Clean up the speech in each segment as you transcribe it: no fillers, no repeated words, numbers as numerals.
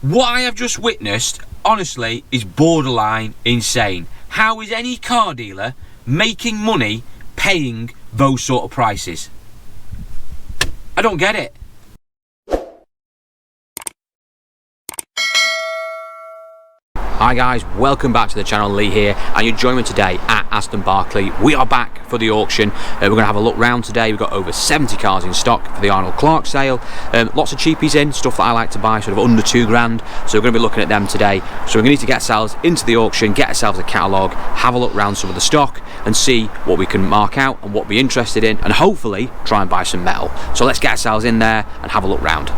What I have just witnessed, honestly, is borderline insane. How is any car dealer making money paying those sort of prices? I don't get it. Hi guys, welcome back to the channel. Lee here, and you're joining me today at Aston Barclay. We are back for the auction. We're going to have a look round today. We've got over 70 cars in stock for the Arnold Clark sale. Lots of cheapies in, stuff that I like to buy, sort of under £2,000. So we're going to be looking at them today. So we're going to need to get ourselves into the auction, get ourselves a catalogue, have a look round some of the stock, and see what we can mark out and what we're interested in, and hopefully try and buy some metal. So let's get ourselves in there and have a look round.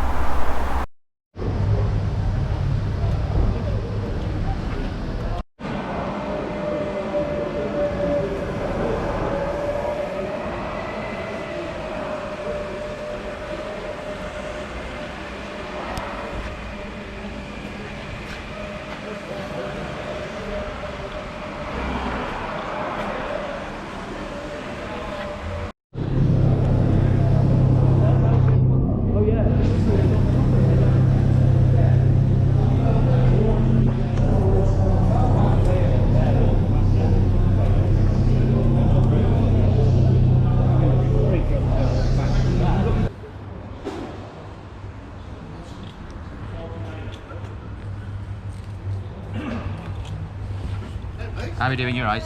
How are we doing, your eyes?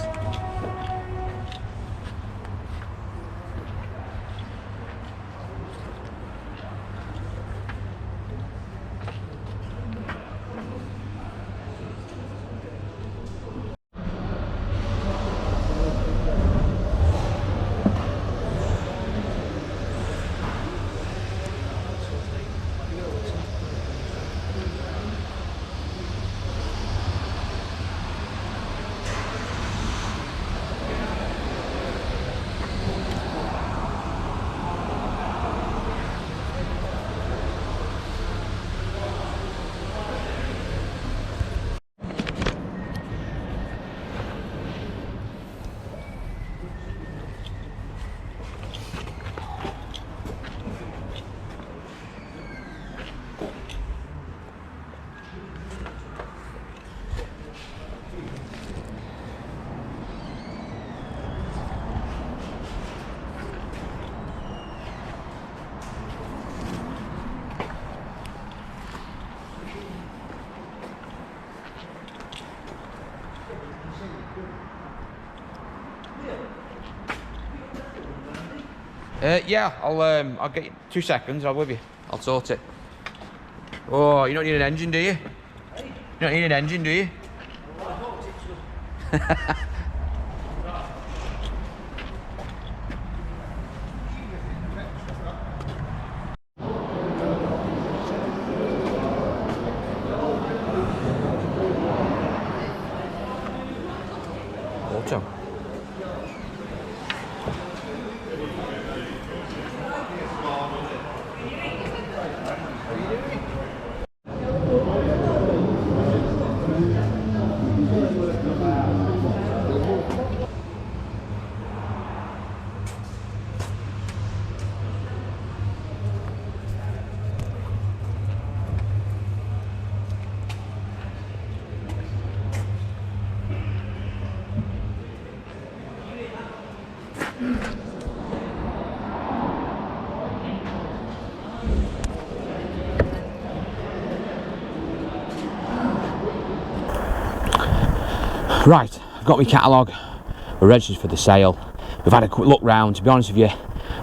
Yeah, I'll get you 2 seconds. I'll with you. I'll sort it. Oh, you don't need an engine, do you? You don't need an engine, do you? Auto. Right, I've got my catalogue, we're registered for the sale. We've had a quick look round. To be honest with you,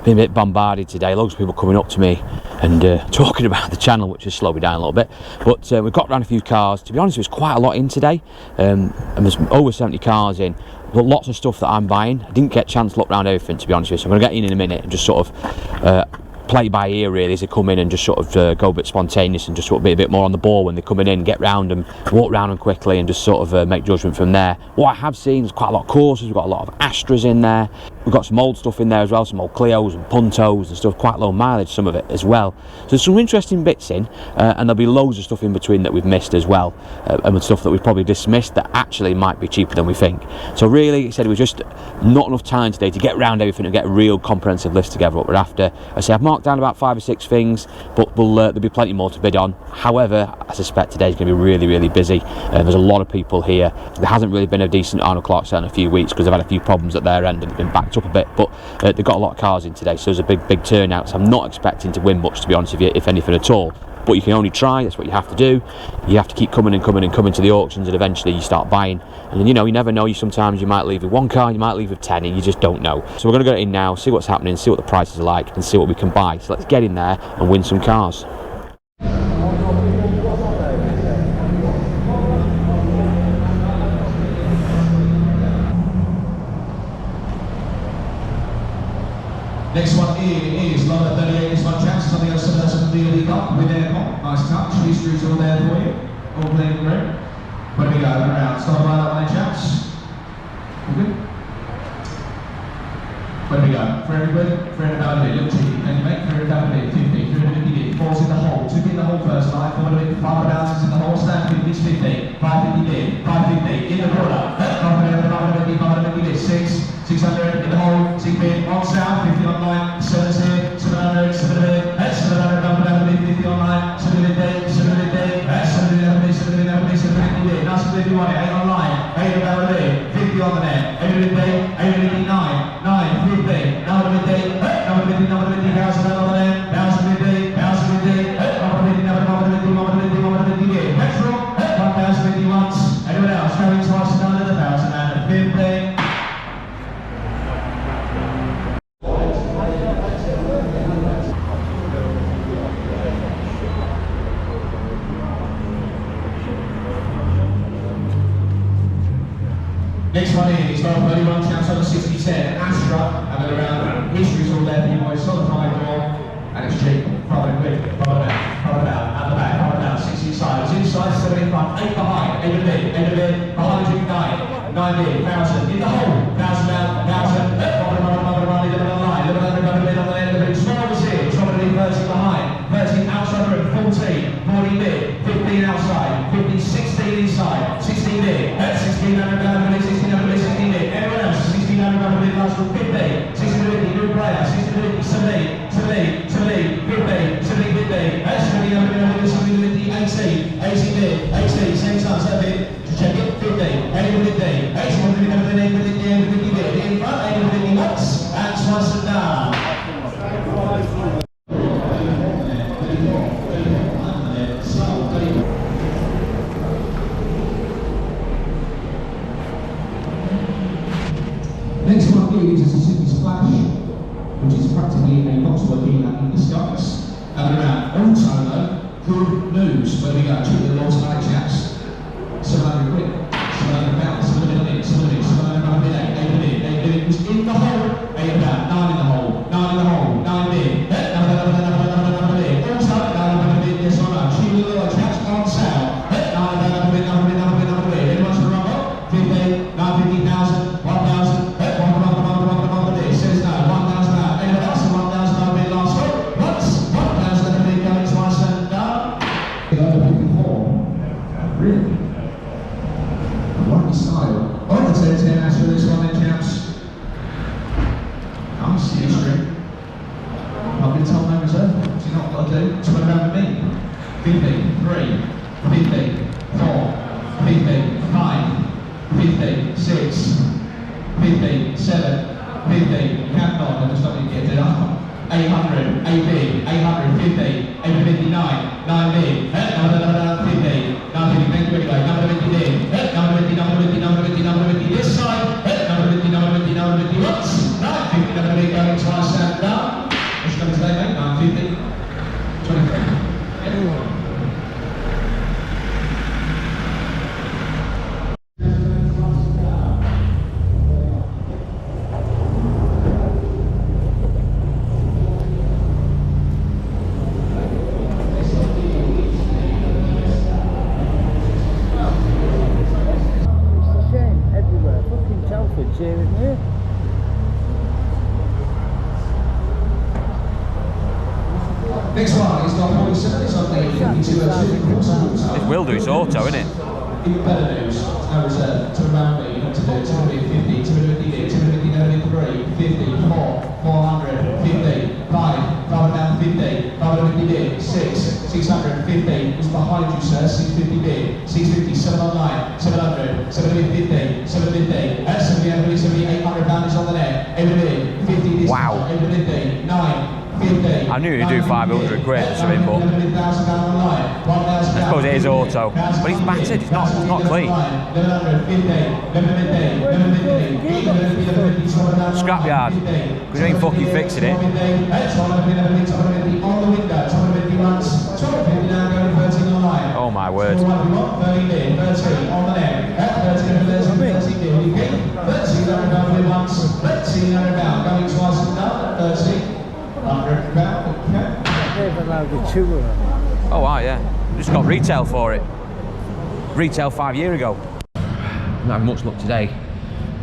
been a bit bombarded today, loads of people coming up to me and talking about the channel, which has slowed me down a little bit. But we've got around a few cars. To be honest, there's quite a lot in today, and there's over 70 cars in, but lots of stuff that I'm buying. I didn't get a chance to look around everything, to be honest with you, so I'm going to get in a minute and just sort of play by ear really as they come in, and just sort of go a bit spontaneous and just sort of be a bit more on the ball when they're coming in, get round them, walk round them quickly and just sort of make judgment from there. What I have seen is quite a lot of courses. We've got a lot of Astras in there, We've got some old stuff in there as well, some old Clios and Puntos and stuff, quite low mileage, some of it as well. So there's some interesting bits in, and there'll be loads of stuff in between that we've missed as well, and stuff that we've probably dismissed that actually might be cheaper than we think. So really, I said, it was just not enough time today to get around everything and get a real comprehensive list together what we're after. I say I've marked down about 5 or 6 things, but there'll be plenty more to bid on. However, I suspect today's going to be really, really busy. There's a lot of people here. There hasn't really been a decent Arnold Clark sale in a few weeks because they've had a few problems at their end and they've been backed up a bit, but they've got a lot of cars in today, so there's a big turnout. So I'm not expecting to win much, to be honest with you, if anything at all. But you can only try. That's what you have to do. You have to keep coming and coming and coming to the auctions, and eventually you start buying. And then, you know, you never know. Sometimes you might leave with 1 car, you might leave with 10, and you just don't know. So we're going to go in now, see what's happening, see what the prices are like, and see what we can buy. So let's get in there and win some cars. Next one is number 38, this one, chaps. Something else, really got with aircon. Nice touch. History's all there for you. All clean and red. Where do we go? Around. Start by that one, chaps. All good. Where do we go? For everybody? For everybody. Little cheeky. Thank you, mate. For everybody. 50. 350. 4's in the hole. 2 in the hole first line. 4 in the 5 bounces in the hole. Stand 50. 50. 550 in. 550 in the corner. 550. 550. 6. 600 in the hole, 6 bid, on south, 50 online, 7's here, 700, 700, 700, 50 online, 700 day, 700 day, 700, 700, 700 day, now 700 want it, 8 online, 8 about a day, 50 on the net, 800 day, 800 9, 9, 50, now 100 day, 150, 1,000 on the net, 1,000 day, 1,000 day, 150, 150, 150 day, petrol, 1,050 once, anyone else, going twice another 1,050. Next one in is number 31, chaps on the 6010, Astra, and then around history's all there for you boys, solid 5 door, and it's cheap, 500 quid, 500 out, at the back, 500 out, 6 inside, it's inside, 7 in front, 8 behind, 8 of it, behind you, 9, 9 in, 1,000, in the hole, 1,000 out, 1,000, 11 online, 11 on the end of it, 12 is here, 12 in, 13 behind, 13 outside room, 14, 14 mid, 15 outside, 15, 16 inside, 16 mid, 16 under 16 everyone else, 16 under last one, 50, 16 new player, 16 70, 70, 70, 50, 70, 50, 70 under 70, 80, 80 mid, 80, same time, 7, to check it, 50, 80 50, 80 50, 50 in front, 80 50 once, and twice and down. Next one is a Suzuki Splash, which is practically a Vauxhall in disguise. And around also, good news. Where we go? Check the automatic chaps. 700 quid, 700 pounds, 700 700, 8 minutes was in the hole, 8 about, 9 in the hole, 9 in the hole, 9 in. Also, 9 in, yes or no? Check the little chaps on sale. 9 in, anyone's for rubber? 50, 950,000, 1,000. Really? Lucky style. On the 10-10 as for this one then, chaps. Nice history. I've been told no reserve. What's he not got to do? It's what around with me. 50, 3, 50, 4, 50, 5, 50, 6, 50, 7, 50, count on, I just don't need to get it up. 800, 8 big, 850, 859, 9 big, 50, 950, thank you anyway, 950 big, 950, 950, 950, 950 this side, 950, 950, 950 once, 950, 950 going twice and down. What's coming today, mate? 950, 23. It will do, it's auto, isn't it? Even better news, no reserve, to around me, not to do, 250, 250, 250, 50, 4, 400, 50, 5, 550, 550, 6, 650, who's behind you, sir, 650 bid, 650, 7 online, 700, 750, 750, 750, 800 pounds on the net, 800, 50, wow. 850, 9, 50, I knew you'd do 500 quid or something, but I suppose it is auto. But he's battered, it's not clean. Scrapyard, because you ain't fucking fixing it. Oh my word. Oh wow, yeah. Just got retail for it. Retail 5 years ago. Not having much luck today.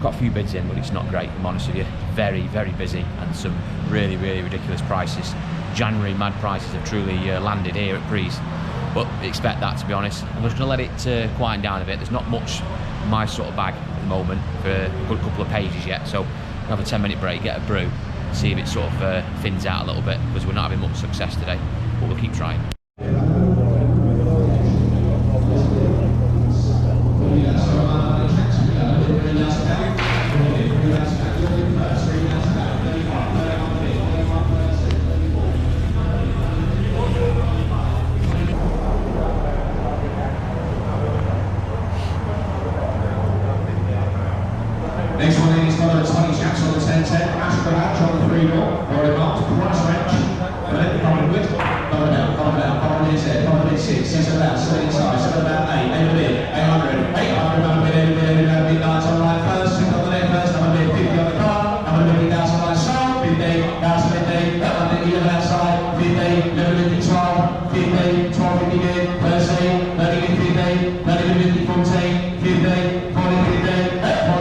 Got a few bids in, but it's not great, I'm honest with you. Very, very busy, and some really, really ridiculous prices. January mad prices have truly landed here at Breeze. But expect that, to be honest. I'm just going to let it quieten down a bit. There's not much in my sort of bag at the moment for a good couple of pages yet, so I'll have a 10-minute break, get a brew, see if it sort of thins out a little bit, because we're not having much success today, but we'll keep trying. Next one in is number 20 chaps on the 10-10, Astra Hatch on the 3-door, Rory Marks, Price Ranch, coming with, coming down, coming in there, coming in 6, 6 about, 7 inside, 7 about 8, 8 a bit, 800, 800, 9 on the line first, 2 on the net first, number 50 on the car, number 50 on the line side, 50, 50, that one 11 outside, 50, 11, 50, 12, 50, 12, 50 bid, 13, 30, 50, 30, 50, 14, 50, 40, 50, 40,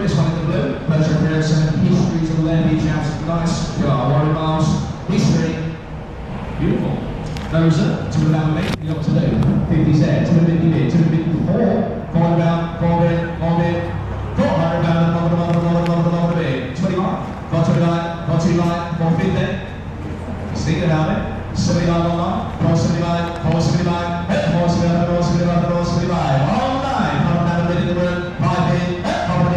this one in the blue, pleasure appearance and history to the land, each house, nice, Rory Miles, history, beautiful. No reserve, 2 about me, you got to do, 50's there, 250 bid, 254, 4 about, 4 bid, 4 bid, 400 about, bid, 21, 429, 429, 450, see it about it, 79 online, 479, 479, 479, 479, 479, online, about a bid in the room, 5 bid,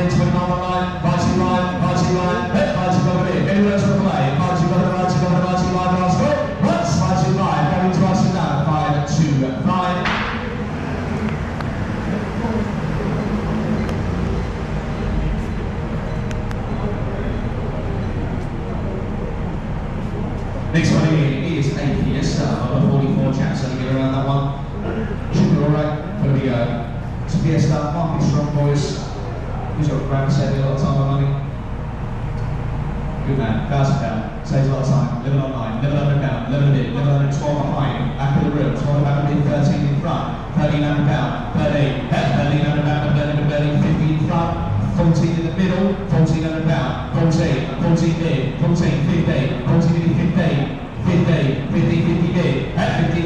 21 online, 5 line, 5 line, 5 over here, anywhere else on the play, 5 line, last go, once, 5 line, going to us now, 5 2 5. Next one here is APS, number 44 chaps, so get around that one. Should be alright, there we go. It's Fiesta, market strong boys. Who's got grand saving a lot of time on money? Good man, £1,000, saves a lot of time, living online, £1,100, 11 a bit, 11, 12 behind, back of the room, 12 back a bit, 13 in front, £1,300, 13, £1,300, 50 in front, 14 in the middle, £1,400, 14 bid, 14, 15, 14 15, 50 bid, at 15,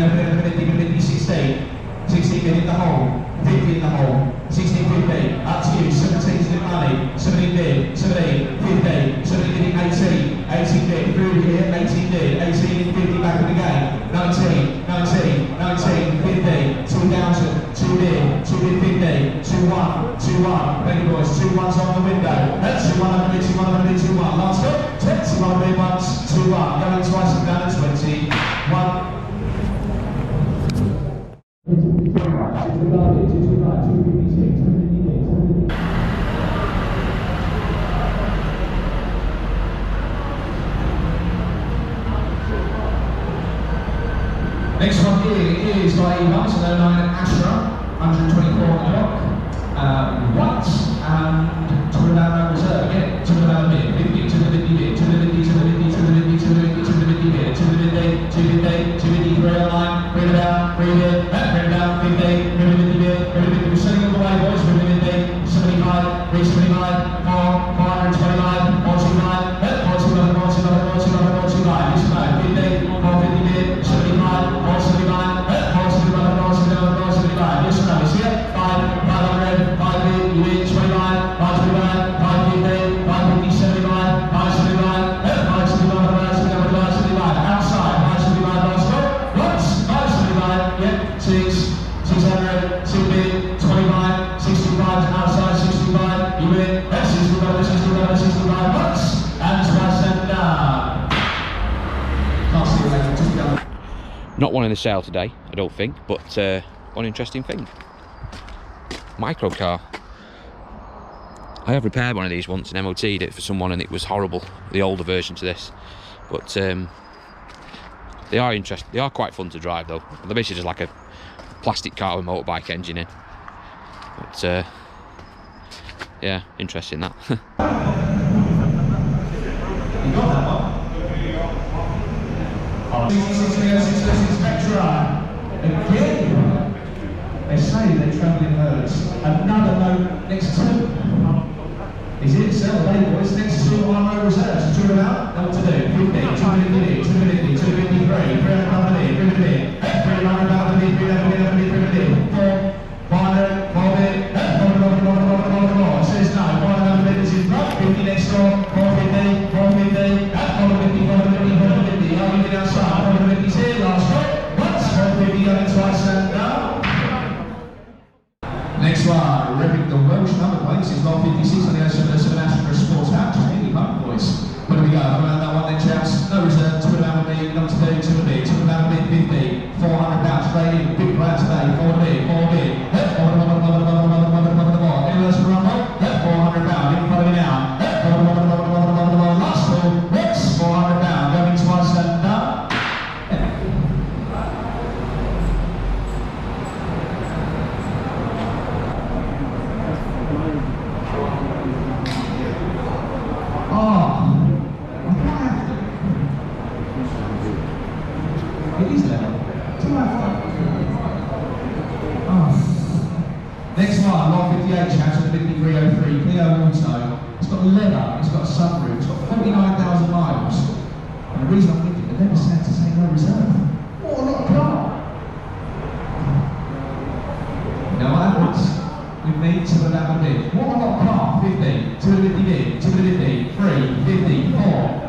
50, 16, 16 bid in the hole, 50 in the hole, 16, 50, up to you, 17's in money, 17 bid, 17, 50, 17 bid, 18, 18 bid, through here, 18 bid, 18 50, back in the game, 19, 19, 19, 50, 2,000, 2 bid, 2 bid, 50, 2 1, 2 1, thank you boys, 2 1's on the window, that's 2 1, 2 1, 2 1, last up, 21 bid once, 2 1, going twice and down to 20, 1. Next one here is by Evans, 09 Astra, 124 on the clock. White and talking about no reserve again. To the bit, 50, to the 50 bit, to the 50, to the 50, to the 50, to the 50, to the 50 bit, to the 50, to the 50, to the 50, 309, bring it down, bring it down, 50, bring it 50 bit, bring it 50, we're setting all the way, boys, bring it 50, 75, bring 75, 425, 425, 425, 425, 425, 425, listen now, 50, 450 bit, 75, 475, 475, 475, 475, listen now, it's here, 500, 5 bit, you win, 25, 525, 550, 550, 75, 575, 575, 575, outside, 575, last stop, once, 575, yep, 600, 6 bit, 25, 65, outside, 65, you win, 65, 65, 65, once, and twice and down. Can't see what just the other. Not one in the sale today, I don't think, but one interesting thing. Micro car. I have repaired one of these once and MOT'd it for someone and it was horrible, the older version to this. But they are interesting, they are quite fun to drive though. They're basically just like a plastic car with a motorbike engine in. But yeah, interesting that. You got that one? Oh. 636 Spectra. Again, they say they travel in herds. Another note next to. Is it sell day boys? Next to our road reserves. Two about. Know what to do. 50, 250, 250, 253, 300 pound a minute, 300, 300 pound a minute, 300, 400, 400, 400, it says no, 400 minutes in front, 50 next door, 450, 450, 450, 450, 450, I'll leave it outside, 450 here, last stop, once, 450 going twice and down. Next one, ripping the Welsh number plates, is lot 56 on the O707 Astra Sports House, just really fun boys. Where do we go? Around that one then chaps, no reserve, two about with me, number 2, 2 with me, 2 about with me, 50, 400 pounds straight in, big player today, 4 bid, 4 bid, 400 pound, in front of me now, last call, next, 400 pound, going twice and down. It is level. Do I have Next one, lot 58 chaps at 5303, Clio Auto. It's got leather, it's got a sunroof, it's got 49,000 miles. And the reason I'm thinking, the leather said to say no reserve. What a lot of car! You know what happens? With me, to the level bid. What a lot of car! 50, 250 bid, 250, 3, 50, 4,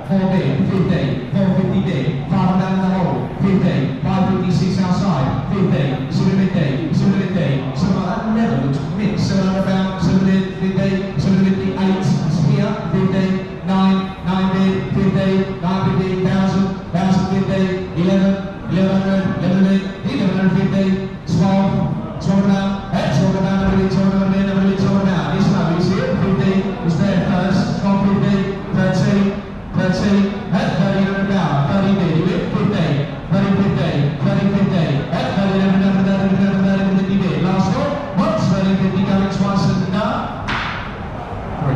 4 bid, 50, 450 bid, 500 down in the hole, 50, 556 outside, 50, 750, 750, something like that. Leather looks mixed, 700 pound, 750, 750, 8, it's here, 50, 9, 9 bid, 50, 950, 1,000, 1,050, 11, 1100, 1150, 12, 12 pound, 12 pound, 12 pound, 12 pound, it's no, it's here, 50, it's there first, 1250, 13, 13, 30 pound, 30 bid, you hit 50, 30, 50, 30, 50, 30, 50 bid, last one, once, 30, 50, going twice and done. 3.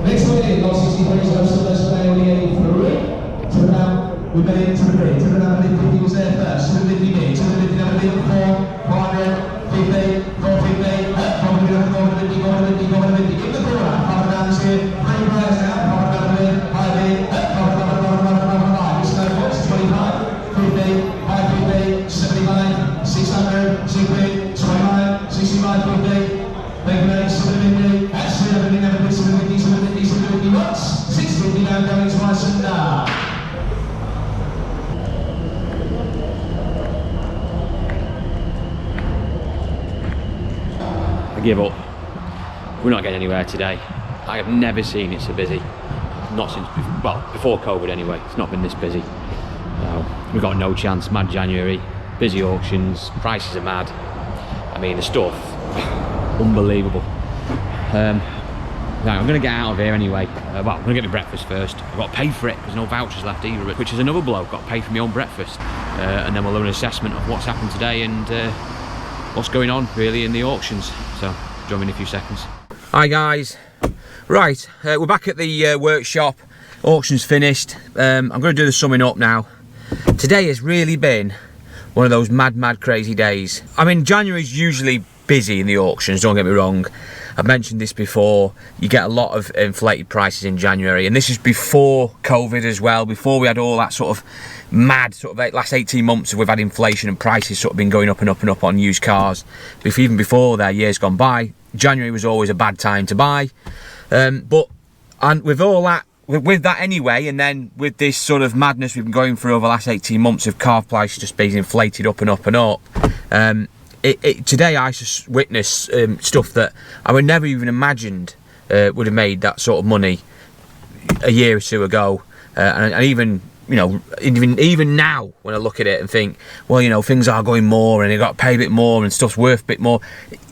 Next one in, lot 63, so let's play on the 83. Turn out, we've been into the bid, turn out, 50 was there first, 250 bid, 250, 400, 50, 450, 450, 450, 450, in the corner, 5 down this here, 3 players now, 5 down the mid, 5 bid, 5, it's no box, 25, 50, 550, 75, 600, 6 bid, 29, 65, 50, 750, 750, 750, 750, 750, once, 650 down, going twice and down. I give up. We're not getting anywhere today. I have never seen it so busy. not since, well, before COVID anyway. It's not been this busy. We've got no chance. Mad January, busy auctions, prices are mad. I mean, the stuff, unbelievable. Now I'm going to get out of here anyway. Well, I'm going to get my breakfast first. I've got to pay for it. There's no vouchers left either, which is another blow. I've got to pay for my own breakfast. And then we'll do an assessment of what's happened today and what's going on really in the auctions. So join me in a few seconds. Hi guys. Right, we're back at the workshop. Auction's finished. I'm going to do the summing up now. Today has really been one of those mad crazy days. I mean, January's usually busy in the auctions, don't get me wrong. I've mentioned this before, you get a lot of inflated prices in January, and this is before COVID as well, before we had all that sort of mad sort of last 18 months we've had inflation and prices sort of been going up and up and up on used cars. Even before that, years gone by, January was always a bad time to buy. But with all that, with that anyway, and then with this sort of madness we've been going through over the last 18 months of car prices just being inflated up and up and up, today I just witnessed stuff that I would never even imagined would have made that sort of money a year or two ago, and even, you know, even now when I look at it and think, well, you know, things are going more and you got to pay a bit more and stuff's worth a bit more.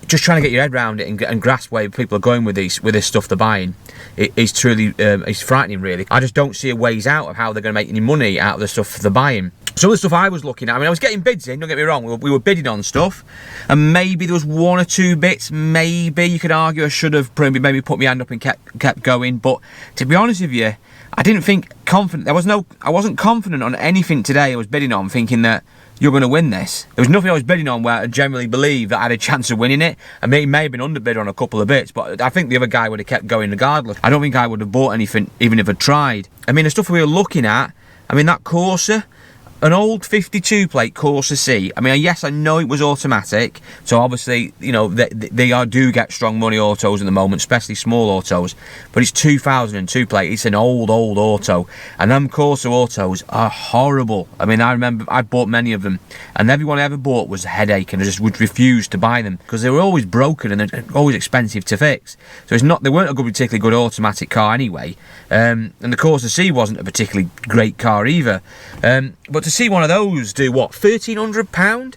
Just trying to get your head around it and grasp where people are going with this stuff they're buying is truly it's frightening, really. I just don't see a ways out of how they're going to make any money out of the stuff they're buying. Some of the stuff I was looking at, I mean, I was getting bids in, don't get me wrong, we were bidding on stuff, and maybe there was one or two bits, maybe you could argue I should have maybe put my hand up and kept going, but to be honest with you, I didn't think confident, I wasn't confident on anything today I was bidding on, thinking that you're going to win this. There was nothing I was bidding on where I generally believed that I had a chance of winning it. I mean, it may have been underbid on a couple of bits, but I think the other guy would have kept going regardless. I don't think I would have bought anything, even if I'd tried. I mean, the stuff we were looking at, I mean, that Corsa, an old 52 plate Corsa C. I mean, yes, I know it was automatic, so obviously, you know, they do get strong money autos at the moment, especially small autos, but it's 2002 plate, it's an old auto, and them Corsa autos are horrible. I mean, I remember I bought many of them, and everyone I ever bought was a headache, and I just would refuse to buy them, because they were always broken, and they're always expensive to fix. So they weren't a particularly good automatic car anyway, and the Corsa C wasn't a particularly great car either, but to see one of those do what, £1,300,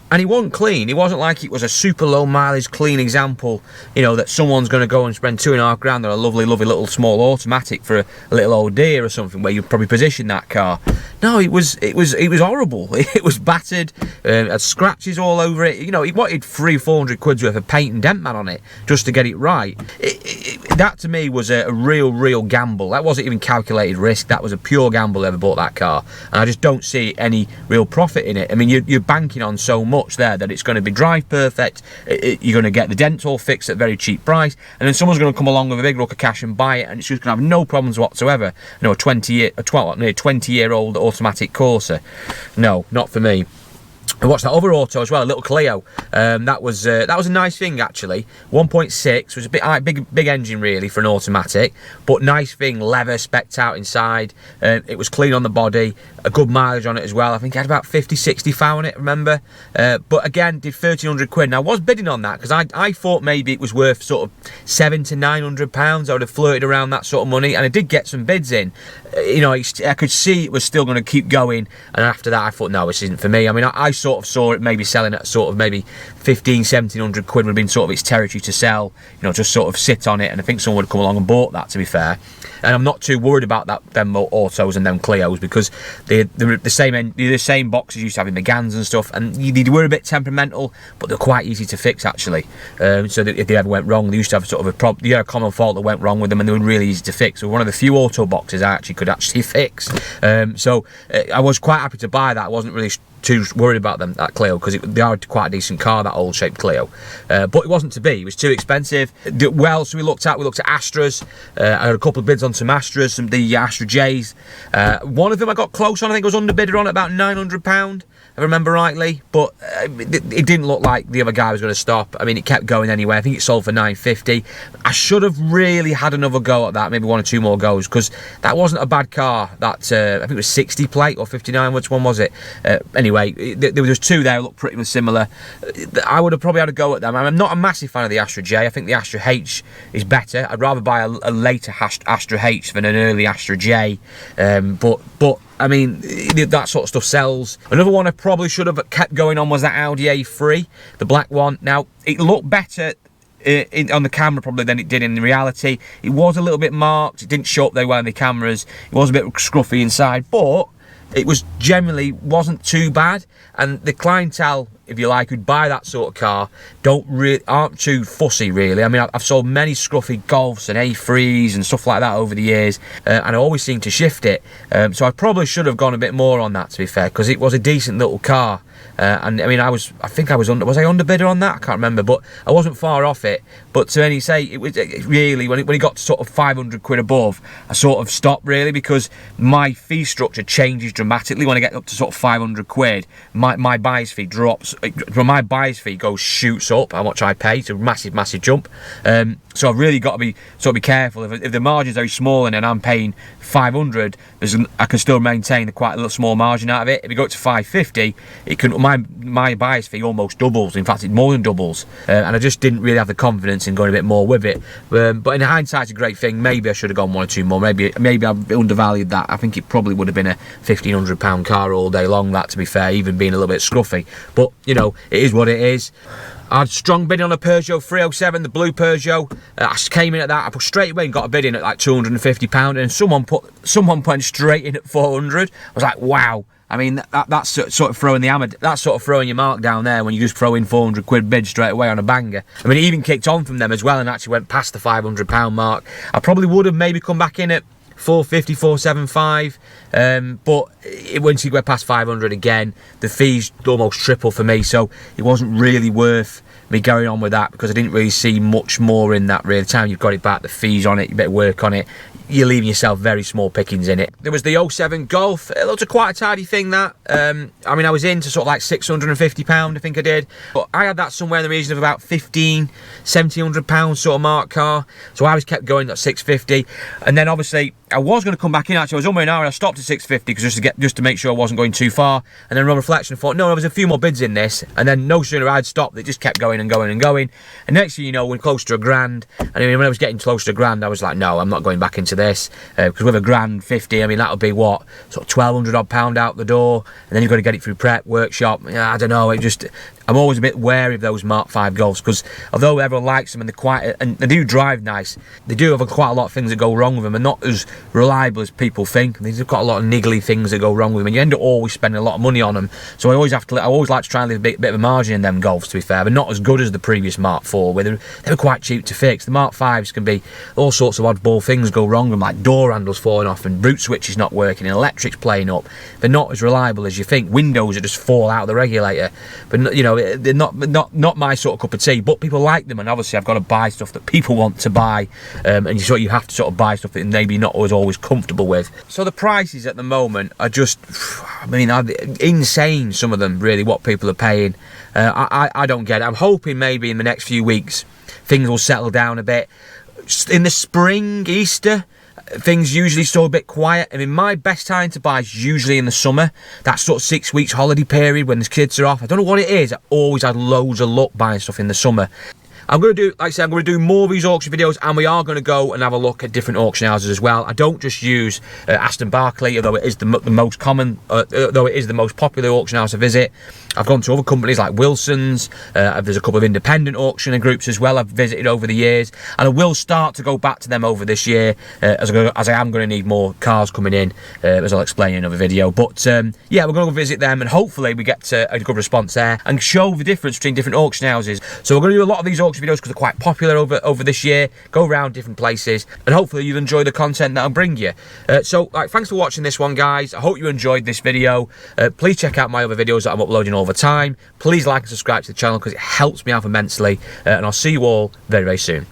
and he wasn't clean. It wasn't like it was a super low mileage clean example, you know, that someone's going to go and spend £2.5 grand on a lovely little small automatic for a little old deer or something, where you'd probably position that car. No, it was horrible. It was battered, had scratches all over it. You know, he wanted 300-400 quid's worth of paint and dent man on it just to get it right. That to me was a real gamble. That wasn't even calculated risk. That was a pure gamble. Whoever bought that car, and I just don't see any real profit in it. I mean, you're banking on so much there that it's going to be drive perfect, you're going to get the dents all fixed at a very cheap price, and then someone's going to come along with a big look of cash and buy it, and it's just going to have no problems whatsoever. You know, a 20-year-old automatic Corsa. No, not for me. I watched that other auto as well, a little Clio. That was a nice thing actually. 1.6 was a bit big engine really for an automatic, but nice thing, leather specced out inside. It was clean on the body, a good mileage on it as well. I think it had about 50-60 thou on it, remember? But again, did 1,300 quid. And I was bidding on that because I thought maybe it was worth sort of £700 to £900. I would have flirted around that sort of money, and I did get some bids in. You know, I could see it was still going to keep going, and after that I thought, no, this isn't for me. I mean, I sort of saw it maybe selling at sort of maybe 1,500-1,700 quid would have been sort of its territory to sell, you know, just sort of sit on it, and I think someone would come along and bought that, to be fair. And I'm not too worried about them autos and them Clios, because they're the same boxes you used to have in the Gans and stuff, and they were a bit temperamental, but they're quite easy to fix actually. So that if they ever went wrong, they used to have sort of a common fault that went wrong with them, and they were really easy to fix. So one of the few auto boxes I actually could fix. So I was quite happy to buy that. I wasn't really too worried about them, that Clio, because they are quite a decent car, that old shaped Clio, but it wasn't to be. It was too expensive. Well, so we looked at Astras. I had a couple of bids on some Astras, the Astra J's. One of them I got close on. I think it was underbidded on at about £900, if I remember rightly, but it didn't look like the other guy was going to stop. I mean, it kept going anyway. I think it sold for £950. I should have really had another go at that, maybe one or two more goes, because that wasn't a bad car. That I think it was 60 plate or 59, which one was it? Anyway, anyway. There was just 2 there that looked pretty much similar. I would have probably had a go at them. I'm not a massive fan of the Astra J. I think the Astra H is better. I'd rather buy a later Astra H than an early Astra J. But I mean, that sort of stuff sells. Another one I probably should have kept going on was that Audi A3, the black one. Now, it looked better on the camera probably than it did in reality. It was a little bit marked. It didn't show up very well in the cameras. It was a bit scruffy inside, but it was generally wasn't too bad. And the clientele, if you like, who'd buy that sort of car aren't too fussy really. I mean, I've sold many scruffy Golfs and A3s and stuff like that over the years, and I always seem to shift it. So I probably should have gone a bit more on that, to be fair, because it was a decent little car. And I mean, I think I was underbidder on that? I can't remember, but I wasn't far off it. But to any say, it was really when it got to sort of 500 quid above, I sort of stopped really, because my fee structure changes dramatically when I get up to sort of 500 quid. My buyer's fee drops. My buyer's fee shoots up. How much I pay? It's a massive jump. So I've really got to be careful. If the margin's very small and then I'm paying 500, I can still maintain quite a little small margin out of it. If you go up to 550, it can my buyer's fee almost doubles. In fact, it more than doubles. And I just didn't really have the confidence in going a bit more with it. But in hindsight, it's a great thing. Maybe I should have gone 1 or 2 more. Maybe I've undervalued that. I think it probably would have been a £1,500 car all day long. That, to be fair, even being a little bit scruffy. But you know, it is what it is. I had strong bidding on a Peugeot 307, the blue Peugeot. I came in at that. I put straight away and got a bid in at like £250, and someone put straight in at 400. I was like, wow. I mean, that's sort of throwing your mark down there when you just throw in 400 quid bid straight away on a banger. I mean, it even kicked on from them as well and actually went past the £500 mark. I probably would have maybe come back in at 450, 475, but once you go past 500 again, the fees almost triple for me, so it wasn't really worth me going on with that, because I didn't really see much more in that really. The time you've got it back, the fees on it, you better work on it, you're leaving yourself very small pickings in it. There was the 07 Golf. It looked quite a tidy thing, that. I mean, I was into sort of like £650, I think I did. But I had that somewhere in the region of about £1,500, £1,700 sort of mark car. So I was kept going at 650. And then obviously, I was going to come back in actually. I was on my hour and I stopped at 650 because just to make sure I wasn't going too far. And then on reflection, I thought, no, there was a few more bids in this. And then no sooner I'd stopped, it just kept going and going and going. And next thing you know, we're close to £1,000. And I mean, when I was getting close to £1,000, I was like, no, I'm not going back into this, because with £1,050, I mean, that'll be what, sort of £1,200 out the door, and then you've got to get it through prep, workshop. I don't know, I'm always a bit wary of those Mark V Golfs, because although everyone likes them and they do drive nice, they do have quite a lot of things that go wrong with them, and not as reliable as people think. They've got a lot of niggly things that go wrong with them, and you end up always spending a lot of money on them. So I always like to try and leave a bit of a margin in them Golfs, to be fair. They're not as good as the previous Mark IV, where they were quite cheap to fix. The Mark Vs can be all sorts of oddball things go wrong with them, like door handles falling off and root switches not working and electrics playing up. They're not as reliable as you think. Windows that just fall out of the regulator. But you know, they're not my sort of cup of tea, but people like them, and obviously I've got to buy stuff that people want to buy, and you have to sort of buy stuff that maybe not always comfortable with. So the prices at the moment are just, I mean, insane, some of them, really, what people are paying. I don't get it. I'm hoping maybe in the next few weeks things will settle down a bit. In the spring, Easter, things usually still a bit quiet. I mean, my best time to buy is usually in the summer. That sort of 6 weeks holiday period when the kids are off. I don't know what it is. I always had loads of luck buying stuff in the summer. I'm going to do, like I said, I'm going to do more of these auction videos, and we are going to go and have a look at different auction houses as well. I don't just use Aston Barclay, although it is the most common, though it is the most popular auction house I visit. I've gone to other companies like Wilson's. There's a couple of independent auctioning groups as well I've visited over the years, and I will start to go back to them over this year, as I am going to need more cars coming in, as I'll explain in another video. But yeah, we're going to go visit them, and hopefully we get a good response there and show the difference between different auction houses. So we're going to do a lot of these auction videos because they're quite popular over this year. Go around different places, and hopefully you'll enjoy the content that I'll bring you. So thanks for watching this one, guys. I hope you enjoyed this video. Please check out my other videos that I'm uploading all the time. Please like and subscribe to the channel because it helps me out immensely, and I'll see you all very, very soon.